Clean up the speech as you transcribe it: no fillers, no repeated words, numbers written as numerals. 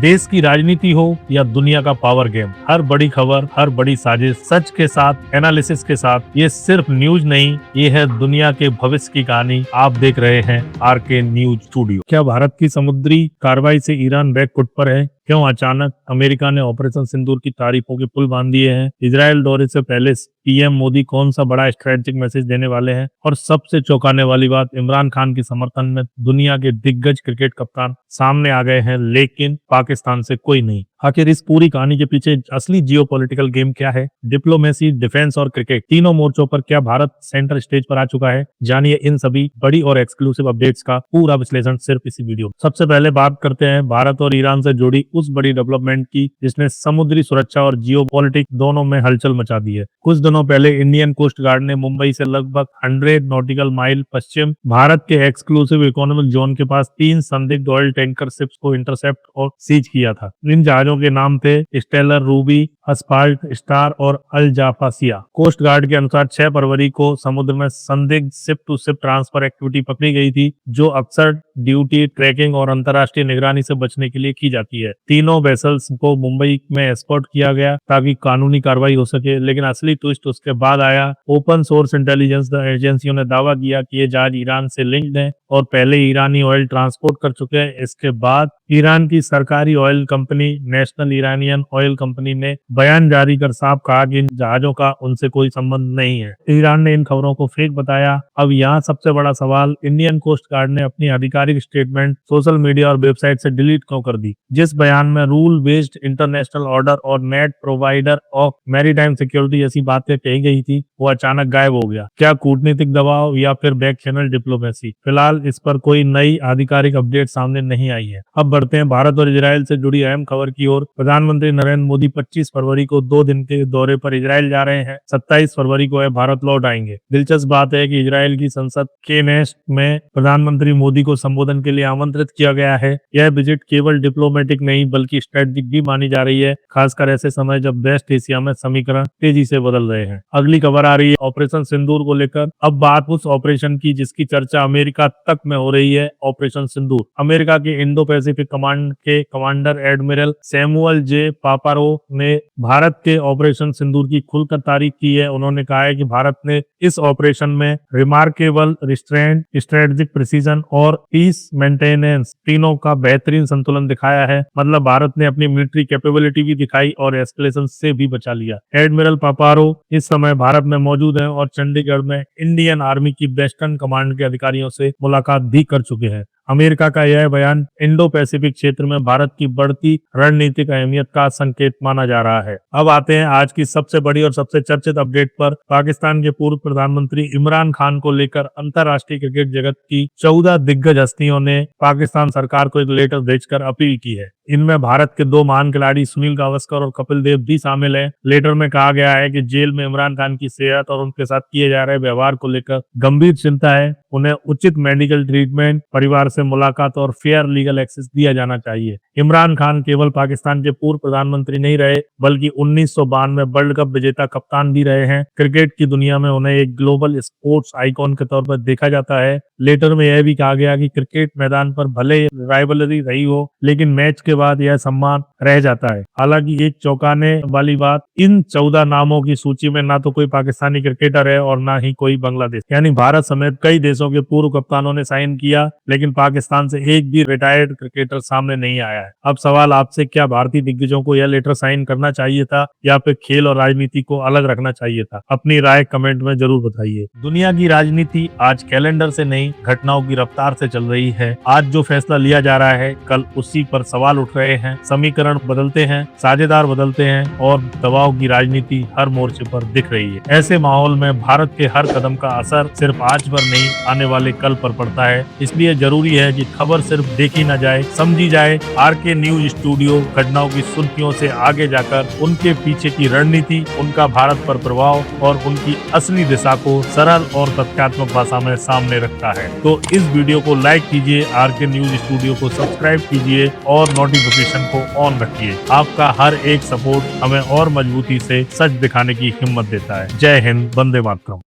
देश की राजनीति हो या दुनिया का पावर गेम, हर बड़ी खबर, हर बड़ी साजिश सच के साथ, एनालिसिस के साथ। ये सिर्फ न्यूज नहीं, ये है दुनिया के भविष्य की कहानी। आप देख रहे हैं आरके न्यूज स्टूडियो। क्या भारत की समुद्री कार्रवाई से ईरान बैकफुट पर है? क्यों अचानक अमेरिका ने ऑपरेशन सिंदूर की तारीफों के पुल बांध दिए हैं? इजराइल दौरे से पहले पीएम मोदी कौन सा बड़ा स्ट्रेटेजिक मैसेज देने वाले हैं? और सबसे चौंकाने वाली बात, इमरान खान के समर्थन में दुनिया के दिग्गज क्रिकेट कप्तान सामने आ गए हैं, लेकिन पाकिस्तान से कोई नहीं। आखिर इस पूरी कहानी के पीछे असली जियोपॉलिटिकल गेम क्या है? डिप्लोमेसी, डिफेंस और क्रिकेट तीनों मोर्चों पर क्या भारत सेंटर स्टेज पर आ चुका है? जानिए इन सभी बड़ी और एक्सक्लूसिव अपडेट्स का पूरा विश्लेषण सिर्फ इसी वीडियो। सबसे पहले बात करते हैं भारत और ईरान से जुड़ी उस बड़ी डेवलपमेंट की जिसने समुद्री सुरक्षा और जियोपॉलिटिक्स दोनों में हलचल मचा दी है। कुछ दिनों पहले इंडियन कोस्ट गार्ड ने मुंबई से लगभग 100 नॉटिकल माइल पश्चिम भारत के एक्सक्लूसिव इकोनॉमिक जोन के पास 3 संदिग्ध ऑयल टैंकर शिप्स को इंटरसेप्ट और सीज किया था। इन जहाजों के नाम थे स्टेलर, रूबी, असफाल्ट, स्टार और अल जाफासिया। कोस्ट गार्ड के अनुसार 6 फरवरी को समुद्र में संदिग्ध ship to ship transfer activity पकड़ी गई थी, जो अक्सर ड्यूटी, ट्रैकिंग और अंतर्राष्ट्रीय निगरानी से बचने के लिए की जाती है। तीनों वेसल्स को मुंबई में एस्कॉर्ट किया गया ताकि कानूनी कार्रवाई हो सके, लेकिन असली ट्विस्ट उसके बाद आया। ओपन सोर्स इंटेलिजेंस एजेंसियों ने दावा किया कि ये जहाज ईरान से लिंक्ड हैं और पहले ईरानी ऑयल ट्रांसपोर्ट कर चुके हैं। इसके बाद ईरान की सरकारी oil company national Iranian oil company ने बयान जारी कर साफ कहा कि इन जहाजों का उनसे कोई संबंध नहीं है। ईरान ने इन खबरों को फेक बताया। अब यहाँ सबसे बड़ा सवाल, इंडियन कोस्ट गार्ड ने अपनी आधिकारिक स्टेटमेंट सोशल मीडिया और वेबसाइट से डिलीट क्यों कर दी? जिस बयान में रूल बेस्ड इंटरनेशनल ऑर्डर और net provider of maritime security जैसी बातें कही गई थी, वो अचानक गायब हो गया। क्या कूटनीतिक दबाव या फिर बैक चैनल डिप्लोमेसी? फिलहाल इस पर कोई नई आधिकारिक अपडेट सामने नहीं आई है। अब बढ़ते हैं भारत और इजराइल से जुड़ी अहम खबर की ओर। प्रधानमंत्री नरेंद्र मोदी 25 फरवरी को 2 दिन के दौरे पर इजराइल जा रहे हैं। 27 फरवरी को भारत लौट आएंगे। दिलचस्प बात है कि इजराइल की संसद केनेस्ट में प्रधानमंत्री मोदी को संबोधन के लिए आमंत्रित किया गया है। यह विजिट केवल डिप्लोमेटिक नहीं बल्कि स्ट्रेटेजिक भी मानी जा रही है, खासकर ऐसे समय जब वेस्ट एशिया में समीकरण तेजी से बदल रहे हैं। अगली खबर आ रही है ऑपरेशन सिंदूर को लेकर। अब बात उस ऑपरेशन की जिसकी चर्चा अमेरिका तक में हो रही है, ऑपरेशन सिंदूर। अमेरिका के इंडो पैसिफिक कमांड के कमांडर एडमिरल सैमुअल जे पापारो ने भारत के ऑपरेशन सिंदूर की खुलकर तारीफ की है। उन्होंने कहा है कि भारत ने इस ऑपरेशन में रिमार्केबल रिस्ट्रेंट, स्ट्रेटेजिक प्रिसीजन और पीस मेंटेनेंस तीनों का बेहतरीन संतुलन दिखाया है। मतलब भारत ने अपनी मिलिट्री कैपेबिलिटी भी दिखाई और एस्केलेशन से भी बचा लिया। एडमिरल पापारो इस समय भारत में मौजूद हैं और चंडीगढ़ में इंडियन आर्मी की वेस्टर्न कमांड के अधिकारियों से मुलाकात भी कर चुके हैं। अमेरिका का यह बयान इंडो पैसिफिक क्षेत्र में भारत की बढ़ती रणनीतिक अहमियत का संकेत माना जा रहा है। अब आते हैं आज की सबसे बड़ी और सबसे चर्चित अपडेट पर। पाकिस्तान के पूर्व प्रधानमंत्री इमरान खान को लेकर अंतर्राष्ट्रीय क्रिकेट जगत की 14 दिग्गज हस्तियों ने पाकिस्तान सरकार को एक लेटर भेजकर अपील की है। इनमें भारत के 2 महान खिलाड़ी सुनील गावस्कर और कपिल देव भी शामिल हैं। लेटर में कहा गया है कि जेल में इमरान खान की सेहत और उनके साथ किए जा रहे व्यवहार को लेकर गंभीर चिंता है। उन्हें उचित मेडिकल ट्रीटमेंट, परिवार से मुलाकात और फेयर लीगल एक्सेस दिया जाना चाहिए। इमरान खान केवल पाकिस्तान के पूर्व प्रधानमंत्री नहीं रहे बल्कि 1992 वर्ल्ड कप विजेता कप्तान भी रहे हैं। क्रिकेट की दुनिया में उन्हें एक ग्लोबल स्पोर्ट्स आइकॉन के तौर पर देखा जाता है। लेटर में यह भी कहा गया कि क्रिकेट मैदान पर भले राइवलरी रही हो, लेकिन मैच के बाद यह सम्मान रह जाता है। हालांकि एक चौंकाने वाली बात, इन 14 नामों की सूची में ना तो कोई पाकिस्तानी क्रिकेटर है और ना ही कोई बांग्लादेश, यानी भारत समेत कई देशों के पूर्व कप्तानों ने साइन किया, लेकिन पाकिस्तान से एक भी रिटायर्ड क्रिकेटर सामने नहीं आया है। अब सवाल आपसे, क्या भारतीय दिग्गजों को यह लेटर साइन करना चाहिए था या फिर खेल और राजनीति को अलग रखना चाहिए था? अपनी राय कमेंट में जरूर बताइए। दुनिया की राजनीति आज कैलेंडर से नहीं, घटनाओं की रफ्तार से चल रही है। आज जो फैसला लिया जा रहा है, कल उसी पर सवाल उठ रहे हैं। समीकरण बदलते हैं, साझेदार बदलते हैं और दबाव की राजनीति हर मोर्चे पर दिख रही है। ऐसे माहौल में भारत के हर कदम का असर सिर्फ आज पर नहीं, आने वाले कल पर पड़ता है। इसलिए जरूरी है कि खबर सिर्फ देखी न जाए, समझी जाए। आरके न्यूज स्टूडियो घटनाओं की सुर्खियों से आगे जाकर उनके पीछे की रणनीति, उनका भारत पर प्रभाव और उनकी असली दिशा को सरल और तथ्यात्मक भाषा में सामने रखता है। तो इस वीडियो को लाइक कीजिए, आरके न्यूज स्टूडियो को सब्सक्राइब कीजिए और नोटिफिकेशन को ऑन रखिए। आपका हर एक सपोर्ट हमें और मजबूती से सच दिखाने की हिम्मत देता है। जय हिंद, वंदे मातरम।